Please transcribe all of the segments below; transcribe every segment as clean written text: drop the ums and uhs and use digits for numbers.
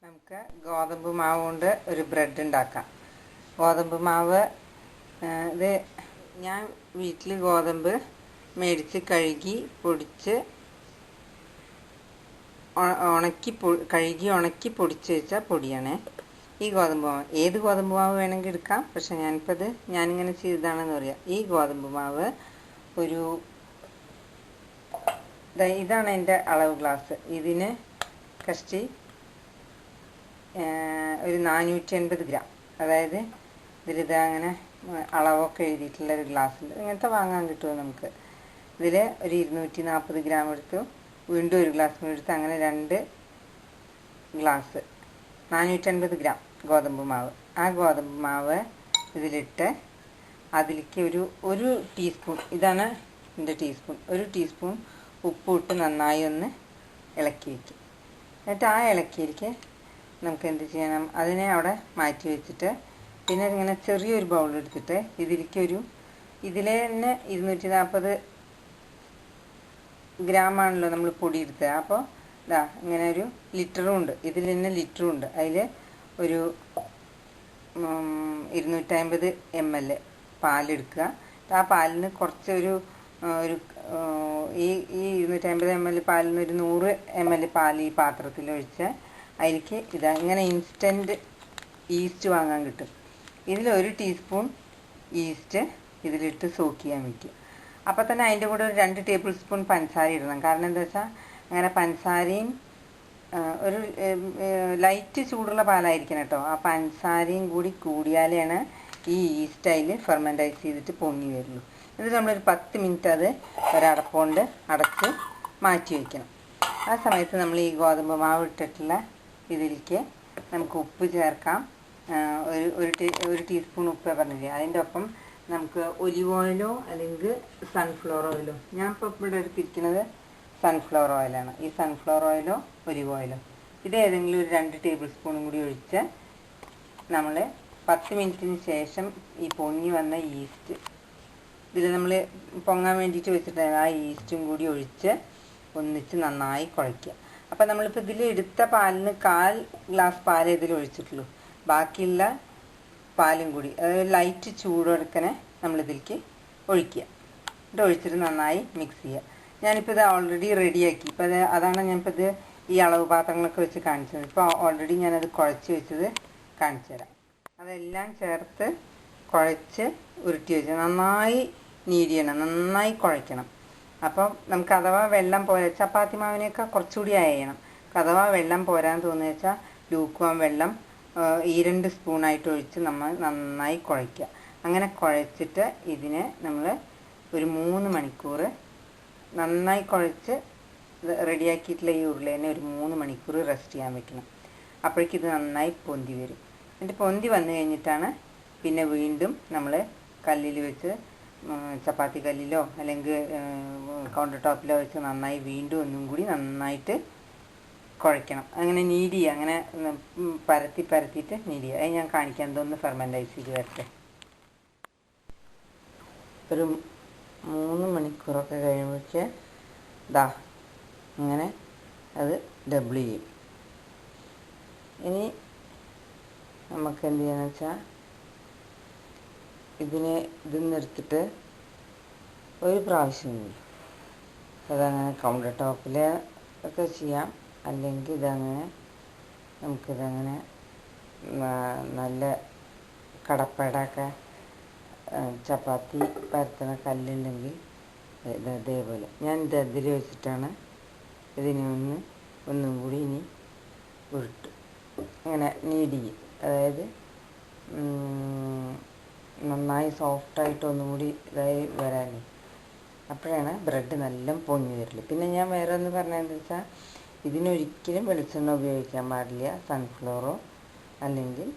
നമുക്ക് ഗോതമ്പ് മാവ് കൊണ്ട് ഒരു ബ്രെഡ് ഉണ്ടാക്കാം. ഗോതമ്പ് മാവ് ഇത് ഞാൻ വീട്ടിൽ ഗോതമ്പ് മേടിച്ച് കഴുകി പൊടിച്ച് ഉണക്കി പൊടിച്ച് വെച്ച പൊടിയാണ് ഈ ഗോതമ്പ് മാവ്. ഏത് ഗോതമ്പ് മാവ് വേണമെങ്കിൽ എടുക്കാം, പക്ഷെ ഞാനിങ്ങനെ ചെയ്തതാണെന്ന് പറയാം. ഈ ഗോതമ്പ് മാവ് ഇതാണ് എൻ്റെ അളവ് ഗ്ലാസ്. ഇതിന് കഷ്ടി ഒരു 480 ഗ്രാം, അതായത് അങ്ങനെ അളവൊക്കെ എഴുതിയിട്ടുള്ള ഒരു ഗ്ലാസ് ഉണ്ട്. ഇങ്ങനത്തെ വാങ്ങാൻ കിട്ടുമോ നമുക്ക്. ഇതിൽ ഒരു 240 ഗ്രാം എടുത്തു, വീണ്ടും ഒരു ഗ്ലാസ് എടുത്ത്, അങ്ങനെ 2 ഗ്ലാസ് 480 ഗ്രാം ഗോതമ്പ് മാവ്. ആ ഗോതമ്പ് മാവ് ഇതിലിട്ട് അതിലേക്ക് ഒരു ടീസ്പൂൺ, ഇതാണ് എൻ്റെ ടീസ്പൂൺ, ഒരു ടീസ്പൂൺ ഉപ്പ് ഇട്ട് നന്നായി ഒന്ന് ഇളക്കി വയ്ക്കും. എന്നിട്ട് ആ ഇളക്കിയിലേക്ക് നമുക്ക് എന്ത് ചെയ്യണം, അതിനെ അവിടെ മാറ്റി വെച്ചിട്ട് പിന്നെ ഇങ്ങനെ ചെറിയൊരു ബൗൾ എടുത്തിട്ട് ഇതിലെ തന്നെ 240 ഗ്രാമാണല്ലോ നമ്മൾ പൊടി എടുത്തത്. അപ്പോൾ ഇങ്ങനെ ഒരു ലിറ്ററും ഉണ്ട്, ഇതിൽ തന്നെ ലിറ്ററും ഉണ്ട്. അതിൽ ഒരു 250 ml പാലെടുക്കുക. ആ പാലിന് കുറച്ച് ഈ 250 ml പാലിന് ഒരു 100 ml പാൽ ഈ പാത്രത്തിലൊഴിച്ച് അതിലേക്ക് ഇങ്ങനെ ഇൻസ്റ്റൻറ്റ് ഈസ്റ്റ് വാങ്ങാൻ കിട്ടും. ഇതിൽ 1 ടീസ്പൂൺ ഈസ്റ്റ് ഇതിലിട്ട് സോക്ക് ചെയ്യാൻ വയ്ക്കും. അപ്പോൾ തന്നെ അതിൻ്റെ കൂടെ ഒരു 2 ടേബിൾ സ്പൂൺ പഞ്ചസാര ഇടണം. കാരണം എന്താ വെച്ചാൽ അങ്ങനെ പഞ്ചസാരയും ഒരു ലൈറ്റ് ചൂടുള്ള പാലായിരിക്കണം കേട്ടോ. ആ പഞ്ചസാരയും കൂടിയാലാണ് ഈ ഈസ്റ്റ് അതിൽ ഫെർമെൻറ്റൈസ് ചെയ്തിട്ട് പൊങ്ങി വരുള്ളൂ. എന്നിട്ട് നമ്മളൊരു 10 മിനിറ്റ് അത് ഒരടപ്പുകൊണ്ട് അടച്ച് മാറ്റി വയ്ക്കണം. ആ സമയത്ത് നമ്മൾ ഈ ഗോതമ്പ് മാവ് ഇട്ടിട്ടുള്ള ഇതിലേക്ക് നമുക്ക് ഉപ്പ് ചേർക്കാം. ഒരു ടീസ്പൂൺ ഉപ്പ് പറഞ്ഞില്ലേ, അതിൻ്റെ ഒപ്പം നമുക്ക് ഒലിവ് ഓയിലോ അല്ലെങ്കിൽ സൺഫ്ലവർ ഓയിലോ, ഞാൻ ഇപ്പോൾ ഇവിടെ എടുത്തിരിക്കുന്നത് സൺഫ്ലവർ ഓയിലാണ്. ഈ സൺഫ്ലവർ ഓയിലോ ഒലിവ് ഓയിലോ ഇതേതെങ്കിലും ഒരു 2 ടേബിൾ സ്പൂണും കൂടി ഒഴിച്ച് നമ്മൾ 10 മിനിറ്റിന് ശേഷം ഈ പൊങ്ങി വന്ന ഈസ്റ്റ് ഇതിൽ നമ്മൾ പൊങ്ങാൻ വേണ്ടിയിട്ട് വെച്ചിട്ട് ആ ഈസ്റ്റും കൂടി ഒഴിച്ച് ഒന്നിച്ച് നന്നായി കുഴയ്ക്കുക. അപ്പോൾ നമ്മളിപ്പോൾ ഇതിൽ എടുത്ത പാലിന് 1/4 ഗ്ലാസ് പാലേ ഇതിൽ ഒഴിച്ചിട്ടുള്ളൂ. ബാക്കിയുള്ള പാലും കൂടി ലൈറ്റ് ചൂടൊടുക്കനെ നമ്മളിതിലേക്ക് ഒഴിക്കുക. എന്നിട്ട് ഒഴിച്ചിട്ട് നന്നായി മിക്സ് ചെയ്യുക. ഞാനിപ്പോൾ ഇത് ഓൾറെഡി റെഡിയാക്കി. ഇപ്പോൾ അതാണ് ഞാനിപ്പോൾ ഈ അളവ് പാത്രങ്ങളൊക്കെ വെച്ച് കാണിച്ചത്. ഇപ്പോൾ ഓൾറെഡി ഞാനത് കുഴച്ച് വെച്ചത് കാണിച്ചു തരാം. അതെല്ലാം ചേർത്ത് കുഴച്ച് ഉരുട്ടി വെച്ച് നന്നായി നീഡ് ചെയ്യണം, നന്നായി കുഴയ്ക്കണം. അപ്പം നമുക്ക് അഥവാ വെള്ളം പോരാ, ചപ്പാത്തി മാവിനേക്കാൾ കുറച്ചുകൂടി അയയണം. അഥവാ വെള്ളം പോരാൻ തോന്നുക വെച്ചാൽ ലൂക്കുവാൻ വെള്ളം 2 സ്പൂണായിട്ട് ഒഴിച്ച് നമ്മൾ നന്നായി കുഴയ്ക്കുക. അങ്ങനെ കുഴച്ചിട്ട് ഇതിനെ നമ്മൾ ഒരു 3 മണിക്കൂർ നന്നായി കുഴച്ച് റെഡിയാക്കിയിട്ടുള്ള ഈ ഉരുളേനെ ഒരു 3 മണിക്കൂർ റെസ്റ്റ് ചെയ്യാൻ വെക്കണം. അപ്പോഴേക്കിത് നന്നായി പൊന്തി വരും. എന്നിട്ട് പൊന്തി വന്നു കഴിഞ്ഞിട്ടാണ് പിന്നെ വീണ്ടും നമ്മൾ കല്ലിൽ വെച്ച്, ചപ്പാത്തി കല്ലിലോ അല്ലെങ്കിൽ കൗണ്ടർ ടോപ്പിലോ വെച്ച് നന്നായി വീണ്ടും ഒന്നും കൂടി നന്നായിട്ട് കുഴയ്ക്കണം. അങ്ങനെ നീഡ് ചെയ്യുക, അങ്ങനെ പരത്തിയിട്ട് നീഡ് ചെയ്യുക. അത് ഞാൻ കാണിക്കാം. എന്തോന്ന് ഫെർമെൻറ്റൈസ് ചെയ്ത് വരട്ടെ. ഒരു 3 മണിക്കൂറൊക്കെ കഴിയുമ്പോഴേക്ക് ഇങ്ങനെ അത് ഡബിൾ ചെയ്യും. ഇനി നമുക്ക് എന്ത് ചെയ്യാന്ന് വെച്ചാൽ ഇതിന്ന് എടുത്തിട്ട് ഒരു പ്രാവശ്യം അതങ്ങനെ കൗണ്ടർ ടോപ്പിൽ ഒക്കെ ചെയ്യാം. അല്ലെങ്കിൽ നമുക്കിതങ്ങനെ നല്ല കടപ്പടയൊക്കെ ചപ്പാത്തി പരത്തുന്ന കല്ലുണ്ടെങ്കിൽ ഇതേപോലെ ഞാൻ ഇതിൽ വെച്ചിട്ടാണ് ഇതിനെ ഒന്നും കൂടി ഇനി ഉരുട്ട് ഇങ്ങനെ നീഡ് ചെയ്യും. അതായത് നന്നായി സോഫ്റ്റായിട്ട് ഒന്നും കൂടി ഇതായി വരാൻ. അപ്പോഴാണ് ബ്രെഡ് നല്ല പൊങ്ങി വരല്. പിന്നെ ഞാൻ വേറെ ഒന്ന് പറഞ്ഞതെന്ന് വെച്ചാൽ ഇതിനൊരിക്കലും വെളിച്ചെണ്ണ ഉപയോഗിക്കാൻ പാടില്ല. സൺഫ്ലവറോ അല്ലെങ്കിൽ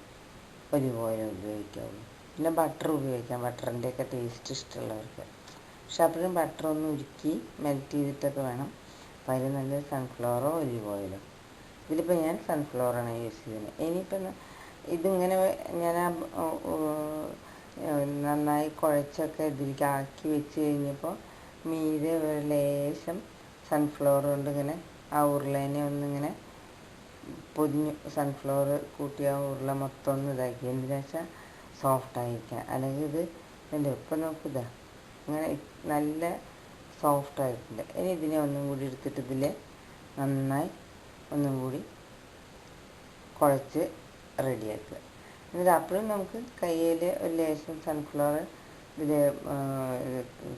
ഒലിവ് ഓയിലോ ഉപയോഗിക്കാവുള്ളൂ. പിന്നെ ബട്ടർ ഉപയോഗിക്കാം, ബട്ടറിൻ്റെയൊക്കെ ടേസ്റ്റ് ഇഷ്ടമുള്ളവർക്ക്. പക്ഷെ അപ്പോഴും ബട്ടർ ഒന്ന് ഉരുക്കി മെൽറ്റ് ചെയ്തിട്ടൊക്കെ വേണം. അപ്പോൾ അതിൽ നല്ലത് സൺഫ്ലവറോ ഒലിവ് ഓയിലോ. ഇതിലിപ്പോൾ ഞാൻ സൺഫ്ലവറാണ് യൂസ് ചെയ്യുന്നത്. ഇനിയിപ്പോൾ ഇതിങ്ങനെ ഞാൻ നന്നായി കുഴച്ചൊക്കെ ഇതിലേക്ക് ആക്കി വെച്ച് കഴിഞ്ഞപ്പോൾ മീതെ ഒരു ലേശം സൺഫ്ലവർ കൊണ്ട് ഇങ്ങനെ ആ ഉരുളേനെ ഒന്നിങ്ങനെ പൊതിഞ്ഞ് സൺഫ്ലവർ കൂട്ടിയ ഉരുള മൊത്തം ഒന്ന് ഇതാക്കി, എന്തിനാ വെച്ചാൽ സോഫ്റ്റായിരിക്കാൻ. അല്ലെങ്കിൽ ഇത് എൻ്റെ ഇപ്പം നോക്കുക അങ്ങനെ നല്ല സോഫ്റ്റായിട്ടുണ്ട്. ഇനി ഇതിനെ ഒന്നും കൂടി എടുത്തിട്ട് ഇതിൽ നന്നായി ഒന്നും കൂടി കുഴച്ച് റെഡിയാക്കുക. എന്നിട്ട് അപ്പോഴും നമുക്ക് കയ്യിൽ ഒരു ലേശം സൺഫ്ലവർ ഇതിൽ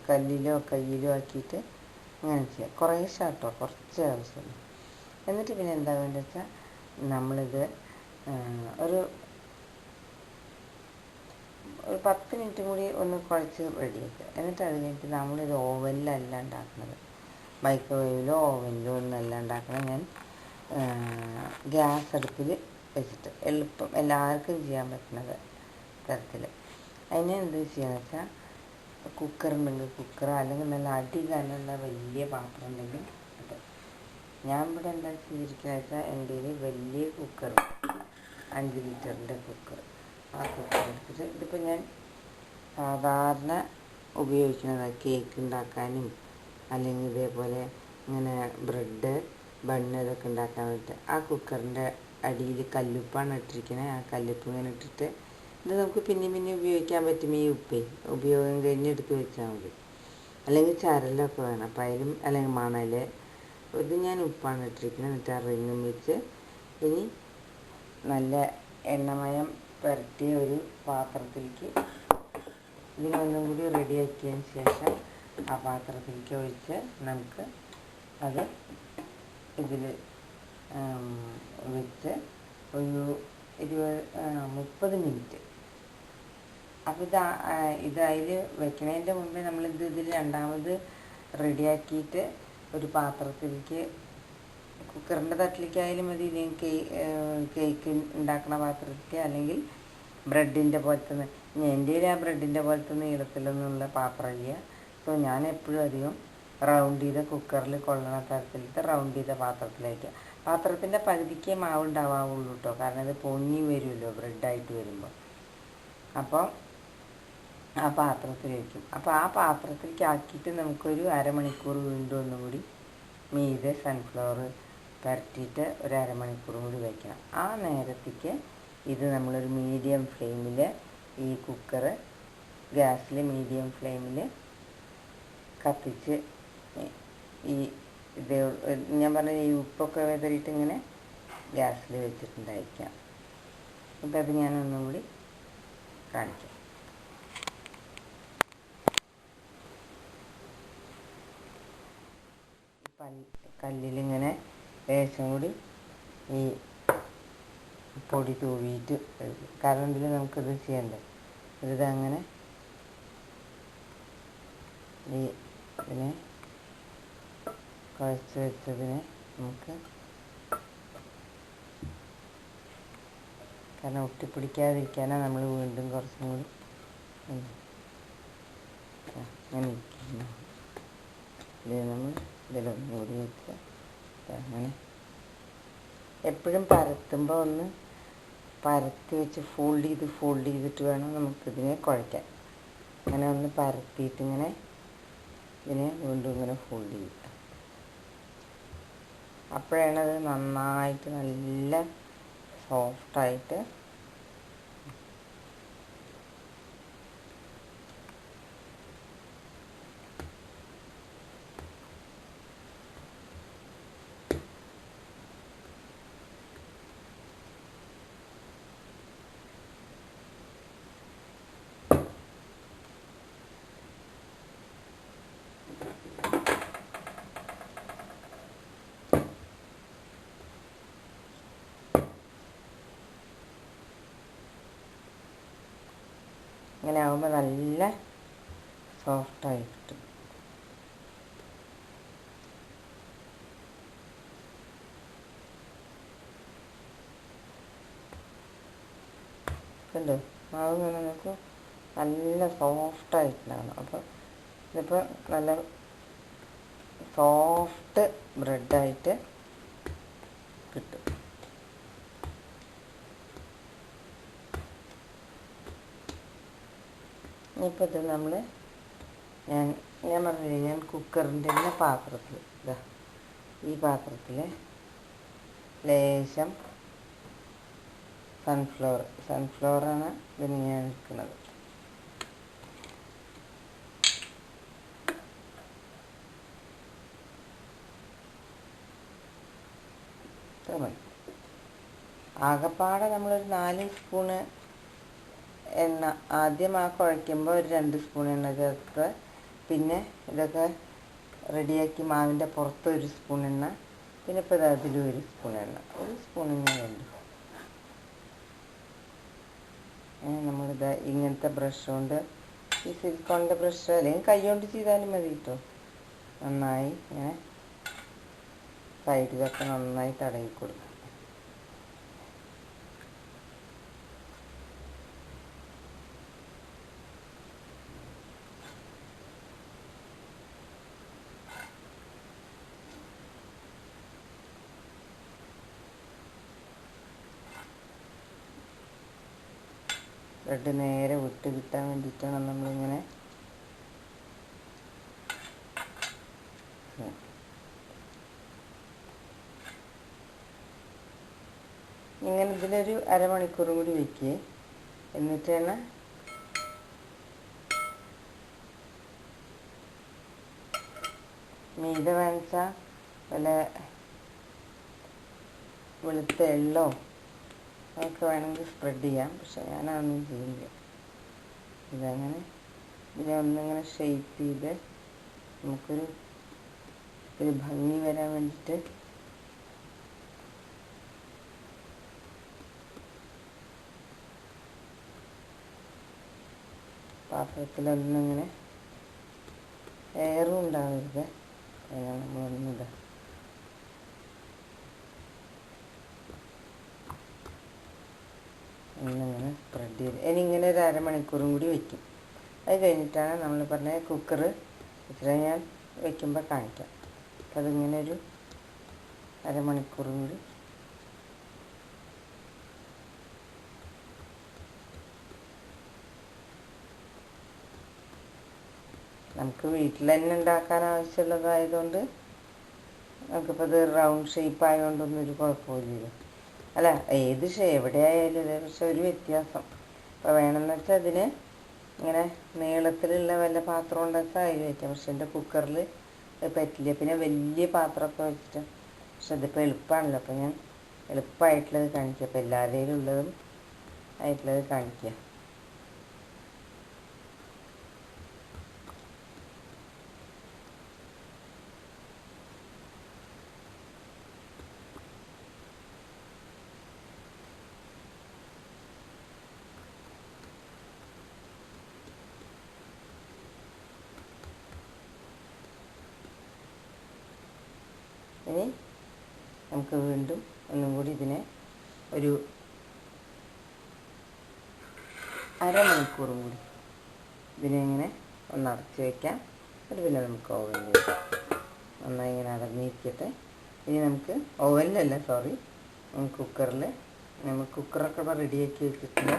കല്ലിലോ കയ്യിലോ ആക്കിയിട്ട് അങ്ങനെ ചെയ്യാം. കുറേശ്ശെ കേട്ടോ, കുറച്ച് ആവശ്യമുള്ളൂ. എന്നിട്ട് പിന്നെ എന്താ വേണ്ടത് വെച്ചാൽ നമ്മളിത് ഒരു 10 മിനിറ്റ് കൂടി ഒന്ന് കുഴച്ച് റെഡിയാക്കുക. എന്നിട്ട് അത് കഴിഞ്ഞിട്ട് നമ്മളിത് ഓവനിലല്ല ഉണ്ടാക്കുന്നത്, മൈക്രോവേവിലോ ഓവനിലോ ഒന്നല്ല ഉണ്ടാക്കുന്നത്. ഞാൻ ഗ്യാസ് അടുപ്പിൽ വെച്ചിട്ട് എളുപ്പം എല്ലാവർക്കും ചെയ്യാൻ പറ്റുന്നത് തരത്തിൽ. അതിന് എന്ത് ചെയ്യുകയെന്ന് വെച്ചാൽ കുക്കറുണ്ടെങ്കിൽ കുക്കർ, അല്ലെങ്കിൽ നല്ല അടികനുള്ള വലിയ പാത്രം ഉണ്ടെങ്കിൽ അത്. ഞാൻ ഇവിടെ എന്താ ചെയ്തിരിക്കുന്നത് വെച്ചാൽ എൻ്റെ വലിയ കുക്കർ, 5 ലിറ്ററിൻ്റെ കുക്കർ, ആ കുക്കർ എടുത്തിട്ട് ഇതിപ്പോൾ ഞാൻ സാധാരണ ഉപയോഗിക്കുന്നതാണ് കേക്ക് ഉണ്ടാക്കാനും അല്ലെങ്കിൽ ഇതേപോലെ ഇങ്ങനെ ബ്രെഡ് ബണ്ണ് ഇതൊക്കെ ഉണ്ടാക്കാൻ വേണ്ടിയിട്ട്. ആ കുക്കറിൻ്റെ അടിയിൽ കല്ലുപ്പാണ് ഇട്ടിരിക്കുന്നത്. ആ കല്ലുപ്പ് ഇങ്ങനെ ഇട്ടിട്ട് ഇത് നമുക്ക് പിന്നെ ഉപയോഗിക്കാൻ പറ്റും. ഈ ഉപ്പേ ഉപയോഗം കഴിഞ്ഞ് എടുത്ത് വെച്ചാൽ മതി. അല്ലെങ്കിൽ ചരലൊക്കെ വേണം അപ്പം അതിലും, അല്ലെങ്കിൽ മണൽ. ഇത് ഞാൻ ഉപ്പാണ് ഇട്ടിരിക്കുന്നത്. എന്നിട്ട് ആ റിങ്ങും വെച്ച് ഇനി നല്ല എണ്ണമയം പുരട്ടിയ ഒരു പാത്രത്തിലേക്ക് ഇതിനൊന്നും കൂടി റെഡിയാക്കിയതിന് ശേഷം ആ പാത്രത്തിലേക്ക് ഒഴിച്ച് നമുക്ക് അത് ഇതിൽ വെച്ച് ഒരു 30 മിനിറ്റ്. അപ്പോൾ ഇത് അതിൽ വെക്കുന്നതിൻ്റെ മുമ്പേ ഇതിൽ രണ്ടാമത് റെഡിയാക്കിയിട്ട് ഒരു പാത്രത്തിലേക്ക്, കുക്കറിൻ്റെ തട്ടിലേക്കായാലും മതി, ഇല്ലെങ്കിൽ കേക്ക് ഉണ്ടാക്കുന്ന പാത്രത്തിലേക്ക്, അല്ലെങ്കിൽ ബ്രെഡിൻ്റെ പോലത്തെ, എൻ്റെ ആ ബ്രെഡിൻ്റെ പോലത്തെ നീളത്തിലൊന്നുള്ള പാത്രമില്ല. സോ ഞാൻ എപ്പോഴും അധികം റൗണ്ട് ചെയ്ത കുക്കറിൽ കൊള്ളണ തരത്തിലത്തെ റൗണ്ട് ചെയ്ത പാത്രത്തിലേക്ക്. പാത്രത്തിൻ്റെ പകുതിക്കേ മാവ് ഉണ്ടാവാവുള്ളൂ കേട്ടോ, കാരണം അത് പൊങ്ങി വരുമല്ലോ ബ്രെഡായിട്ട് വരുമ്പോൾ. അപ്പോൾ ആ പാത്രത്തിൽ വയ്ക്കും. അപ്പോൾ ആ പാത്രത്തിലേക്ക് ആക്കിയിട്ട് നമുക്കൊരു അരമണിക്കൂർ വീണ്ടും ഒന്നും കൂടി മീതെ സൺഫ്ലവർ പുരട്ടിയിട്ട് ഒരു അരമണിക്കൂർ കൂടി വയ്ക്കണം. ആ നേരത്തേക്ക് ഇത് നമ്മളൊരു മീഡിയം ഫ്ലെയിമിൽ, ഈ കുക്കറ് ഗ്യാസിൽ മീഡിയം ഫ്ലെയിമിൽ കത്തിച്ച്, ഈ ഇത് ഞാൻ പറഞ്ഞ ഈ ഉപ്പൊക്കെ വെതറിയിട്ട് ഇങ്ങനെ ഗ്യാസിൽ വെച്ചിട്ടുണ്ടായിരിക്കാം. അപ്പോൾ അത് ഞാനൊന്നും കൂടി കാണിക്കാം. കല്ലിലിങ്ങനെ ലേശം കൂടി ഈ പൊടി തൂവിയിട്ട്, കാരണം ഇതിൽ നമുക്കിത് ചെയ്യണ്ടേ. ഇതങ്ങനെ ഇതിനെ കുഴച്ച് വെച്ചതിനെ നമുക്ക്, കാരണം ഒട്ടിപ്പിടിക്കാതിരിക്കാനാണ് നമ്മൾ വീണ്ടും കുറച്ചും കൂടി അങ്ങനെ ഇരിക്കുന്നു. ഇത് നമ്മൾ ഇതിലൊന്നും കൂടി വെച്ച് അങ്ങനെ എപ്പോഴും പരത്തുമ്പോൾ ഒന്ന് പരത്തി വെച്ച് ഫോൾഡ് ചെയ്തിട്ട് വേണം നമുക്കിതിനെ കുഴയ്ക്കാൻ. അങ്ങനെ ഒന്ന് പരത്തിയിട്ട് ഇങ്ങനെ ഇതിനെ വീണ്ടും ഇങ്ങനെ ഫോൾഡ് ചെയ്യുക. അപ്പോഴാണത് നന്നായിട്ട് നല്ല സോഫ്റ്റായിട്ട് ഇങ്ങനെ ആകുമ്പോൾ നല്ല സോഫ്റ്റായി കിട്ടും. കണ്ടോ, മാവ് നമുക്ക് നല്ല സോഫ്റ്റായിട്ടുണ്ടാകണം. അപ്പോൾ ഇതിപ്പോൾ നല്ല സോഫ്റ്റ് ബ്രെഡായിട്ട് കിട്ടും. ഇനിയിപ്പോൾ ഇത് ഞാൻ പറഞ്ഞില്ലേ, ഞാൻ കുക്കറിൻ്റെ തന്നെ പാത്രത്തിൽ, ഈ പാത്രത്തിൽ ലേശം സൺഫ്ലവറാണ് ഇതിന് ഞാൻ എടുക്കുന്നത്. ആകപ്പാടെ നമ്മളൊരു 4 സ്പൂണ് എണ്ണ ആദ്യം കുഴയ്ക്കുമ്പോൾ ഒരു 2 സ്പൂൺ എണ്ണ ചേർത്ത്, പിന്നെ ഇതൊക്കെ റെഡിയാക്കി മാവിൻ്റെ പുറത്ത് 1 സ്പൂൺ എണ്ണ, പിന്നെ ഇപ്പോൾ അതിലും 1 സ്പൂൺ എണ്ണ, 1 സ്പൂണിന് വേണ്ടി. നമ്മളിത് ഇങ്ങനത്തെ ബ്രഷ് കൊണ്ട്, ഈ സിലിക്കോണിൻ്റെ ബ്രഷ് അല്ലെങ്കിൽ കൈ കൊണ്ട് ചെയ്താലും മതി കേട്ടോ. നന്നായി ഇങ്ങനെ സൈഡിലൊക്കെ നന്നായി തടവി കൊടുക്കും. ബ്രെഡ് നേരെ വിട്ട് കിട്ടാൻ വേണ്ടിയിട്ടാണ് നമ്മളിങ്ങനെ ഇതിലൊരു അരമണിക്കൂറും കൂടി വയ്ക്കുക. എന്നിട്ടാണ് മീത വാങ്ങിച്ചാൽ വല്ല വെളുത്ത എള്ളോ അതൊക്കെ വേണമെങ്കിൽ സ്പ്രെഡ് ചെയ്യാം. പക്ഷെ ഞാനതൊന്നും ചെയ്യില്ല. ഇതങ്ങനെ ഇതിനെ ഒന്നിങ്ങനെ ഷേപ്പ് ചെയ്ത് നമുക്കൊരു ഭംഗി വരാൻ വേണ്ടിയിട്ട് പാത്രത്തിലൊന്നിങ്ങനെ എയറും ഉണ്ടാവരുത്. അങ്ങനെ നമ്മളൊന്നിതാ ഒന്നിങ്ങനെ സ്പ്രെഡ് ചെയ്ത് ഇനി ഇങ്ങനെ ഒരു അരമണിക്കൂറും കൂടി വയ്ക്കും. അത് കഴിഞ്ഞിട്ടാണ് നമ്മൾ പറഞ്ഞ കുക്കർ ഇത്ര ഞാൻ വയ്ക്കുമ്പോൾ കാണിക്കാം. അപ്പോൾ അതിങ്ങനെ ഒരു അരമണിക്കൂറും കൂടി നമുക്ക് വീട്ടിൽ തന്നെ ഉണ്ടാക്കാൻ ആവശ്യമുള്ളതായതുകൊണ്ട് നമുക്കിപ്പോൾ ഇത് റൗണ്ട് ഷേപ്പ് ആയതുകൊണ്ടൊന്നും ഒരു കുഴപ്പമില്ല. അല്ല, ഏത് എവിടെ ആയാലും ഇതേ, പക്ഷെ ഒരു വ്യത്യാസം. ഇപ്പോൾ വേണമെന്ന് വെച്ചാൽ അതിന് ഇങ്ങനെ നീളത്തിലുള്ള വല്ല പാത്രം ഉണ്ടാക്കാൻ അതിൽ വയ്ക്കാം. പക്ഷെ എൻ്റെ കുക്കറിൽ പറ്റില്ല. പിന്നെ വലിയ പാത്രമൊക്കെ വെച്ചിട്ട്, പക്ഷെ ഇതിപ്പോൾ എളുപ്പമാണല്ലോ. അപ്പോൾ ഞാൻ എളുപ്പമായിട്ടുള്ളത് കാണിക്കുക. അപ്പോൾ എല്ലാവരുടെയും ഉള്ളതും ആയിട്ടുള്ളത് കാണിക്കുക. ഇനി നമുക്ക് വീണ്ടും ഒന്നും കൂടി ഇതിനെ ഒരു അരമണിക്കൂറും കൂടി ഇതിനെ ഇങ്ങനെ ഒന്ന് അടച്ച് വയ്ക്കാം. അത് പിന്നെ നമുക്ക് ഓവനിൽ വയ്ക്കാം. നന്നായി ഇങ്ങനെ അടങ്ങിയിരിക്കട്ടെ. ഇനി നമുക്ക് ഓവനിലല്ല, കുക്കറിൽ നമ്മൾ കുക്കറൊക്കെ ഇപ്പോൾ റെഡിയാക്കി വെച്ചിട്ടുണ്ട്.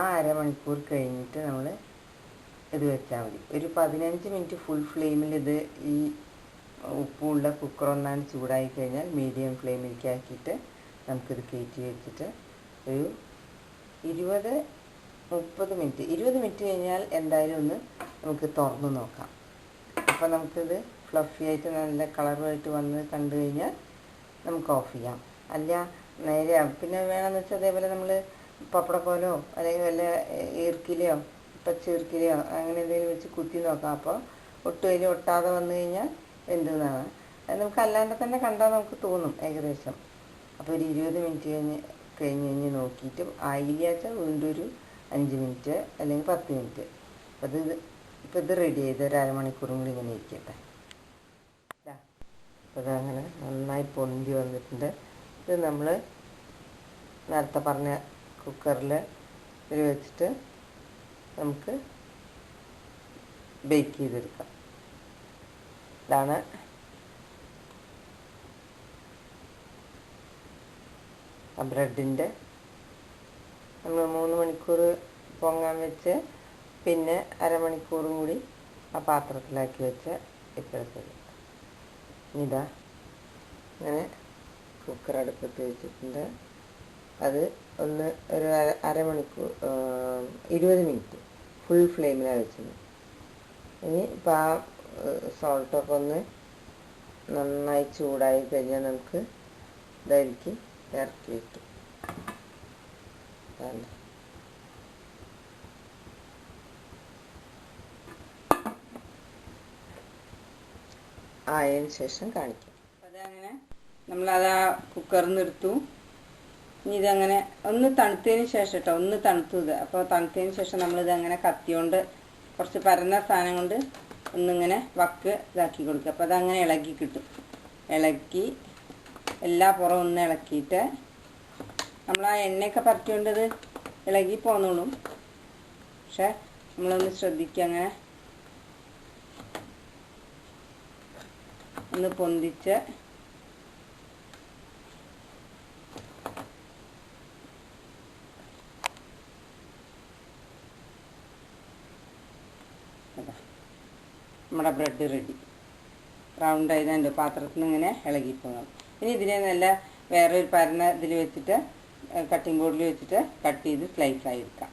ആ അരമണിക്കൂർ കഴിഞ്ഞിട്ട് നമ്മൾ ഇത് വെച്ചാൽ മതി. ഒരു 15 മിനിറ്റ് ഫുൾ ഫ്ലെയിമിൽ ഇത് ഈ ഉപ്പുള്ള കുക്കറൊന്നാണ് ചൂടായി കഴിഞ്ഞാൽ മീഡിയം ഫ്ലെയിമിലേക്ക് ആക്കിയിട്ട് നമുക്കിത് കയറ്റി വെച്ചിട്ട് ഒരു 20-30 മിനിറ്റ് 20 മിനിറ്റ് കഴിഞ്ഞാൽ എന്തായാലും ഒന്ന് നമുക്ക് തുറന്ന് നോക്കാം. അപ്പോൾ നമുക്കിത് ഫ്ലഫി ആയിട്ട് നല്ല കളറുമായിട്ട് വന്ന് കണ്ടു കഴിഞ്ഞാൽ നമുക്ക് ഓഫ് ചെയ്യാം. അല്ല നേരെ പിന്നെ വേണമെന്ന് വെച്ചാൽ അതേപോലെ നമ്മൾ പപ്പടക്കോലോ അല്ലെങ്കിൽ വല്ല ഈർക്കിലയോ പച്ചീർക്കിലയോ അങ്ങനെ എന്തെങ്കിലും വെച്ച് കുത്തി നോക്കാം. അപ്പോൾ ഒട്ടും അതിൽ ഒട്ടാതെ വന്നു കഴിഞ്ഞാൽ എന്തെന്നാണ് അത് നമുക്ക് അല്ലാണ്ട് തന്നെ കണ്ടാൽ നമുക്ക് തോന്നും ഏകദേശം. അപ്പോൾ ഒരു 20 മിനിറ്റ് കഴിഞ്ഞ് നോക്കിയിട്ട് ആയില്ലാച്ചാൽ വീണ്ടും ഒരു 5 മിനിറ്റ് അല്ലെങ്കിൽ 10 മിനിറ്റ്. അപ്പോൾ ഇത് റെഡി ചെയ്ത് ഒരു അരമണിക്കൂറും കൂടി ഇങ്ങനെ ഇരിക്കട്ടെ. അപ്പോൾ അതങ്ങനെ നന്നായി പൊന്തി വന്നിട്ടുണ്ട്. ഇത് നമ്മൾ നേരത്തെ പറഞ്ഞ കുക്കറിൽ ഇത് വെച്ചിട്ട് നമുക്ക് ബേക്ക് ചെയ്തെടുക്കാം. ഇതാണ് ആ ബ്രെഡിൻ്റെ നമ്മൾ 3 മണിക്കൂർ പൊങ്ങാൻ വെച്ച് പിന്നെ അരമണിക്കൂറും കൂടി ആ പാത്രത്തിലാക്കി വെച്ച് ഇപ്പോഴത്തെ ഇതാ ഇങ്ങനെ കുക്കർ അടുപ്പത്ത് വെച്ചിട്ടുണ്ട്. അത് ഒന്ന് ഒരു അരമണിക്കൂർ 20 മിനിറ്റ് ഫുൾ ഫ്ലെയിമിലാണ് വെച്ചത്. ഇനി ഇപ്പോൾ ആ സോൾട്ടൊക്കെ ഒന്ന് നന്നായി ചൂടായി കഴിഞ്ഞാൽ നമുക്ക് ഇതായിരിക്കും ഇറക്കി വയ്ക്കും. ആയതിന് ശേഷം കാണിക്കാം. അതങ്ങനെ നമ്മളത് ആ കുക്കറിൽ നിന്ന് എടുത്തു. ഇനി ഇതങ്ങനെ ഒന്ന് തണുത്തതിന് ശേഷം കേട്ടോ, ഒന്ന് തണുത്തു ഇത്. അപ്പോൾ തണുത്തതിന് ശേഷം നമ്മളിതങ്ങനെ കത്തിയോണ്ട് കുറച്ച് പരന്ന സാധനം കൊണ്ട് ഒന്നിങ്ങനെ വക്ക് ഇതാക്കി കൊടുക്കുക. അപ്പോൾ അതങ്ങനെ ഇളകി കിട്ടും. ഇളക്കി എല്ലാ പുറം ഒന്ന് ഇളക്കിയിട്ട് നമ്മൾ ആ എണ്ണയൊക്കെ പരത്തിയോണ്ടത് ഇളകി പോന്നോളും. പക്ഷെ നമ്മളൊന്ന് ശ്രദ്ധിക്കുക, അങ്ങനെ ഒന്ന് പൊന്തിച്ച് നമ്മുടെ ബ്രെഡ് റെഡി. റൗണ്ട് ആയതുകൊണ്ട് പാത്രത്തിൽ നിന്ന് ഇങ്ങനെ ഇളകിപ്പോകണം. ഇനി ഇതിനെ നല്ല വേറൊരു പരന്ന ഇതിൽ വെച്ചിട്ട് കട്ടിംഗ് ബോർഡിൽ വെച്ചിട്ട് കട്ട് ചെയ്ത് സ്ലൈസായി എടുക്കാം.